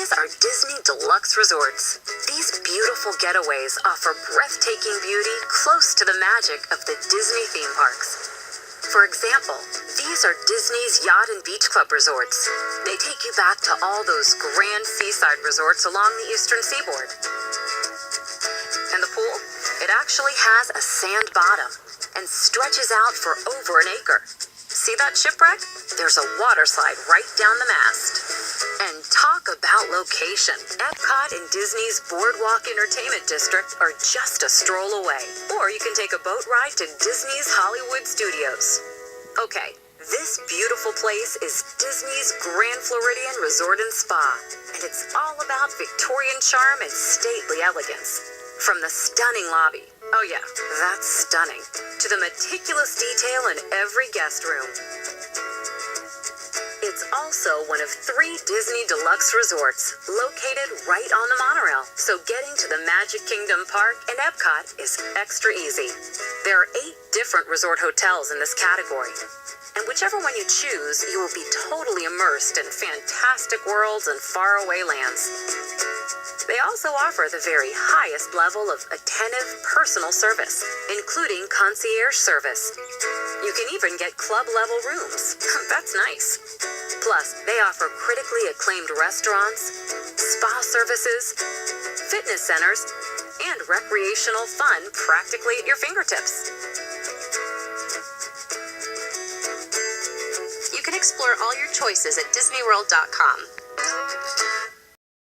These are Disney Deluxe Resorts. These beautiful getaways offer breathtaking beauty close to the magic of the Disney theme parks. For example, these are Disney's Yacht and Beach Club resorts. They take you back to all those grand seaside resorts along the eastern seaboard. And the pool? It actually has a sand bottom and stretches out for over an acre. See that shipwreck? There's a water slide right down the mast. And talk about location. Epcot and Disney's Boardwalk Entertainment District are just a stroll away. Or you can take a boat ride to Disney's Hollywood Studios. Okay, this beautiful place is Disney's Grand Floridian Resort and Spa. And it's all about Victorian charm and stately elegance. From the stunning lobby, oh yeah, that's stunning, to the meticulous detail in every guest room. It's also one of 3 Disney Deluxe Resorts, located right on the monorail, so getting to the Magic Kingdom Park and Epcot is extra easy. There are 8 different resort hotels in this category, and whichever one you choose, you will be totally immersed in fantastic worlds and faraway lands. They also offer the very highest level of attentive personal service, including concierge service. You can even get club-level rooms. That's nice. Plus, they offer critically acclaimed restaurants, spa services, fitness centers, and recreational fun practically at your fingertips. You can explore all your choices at DisneyWorld.com.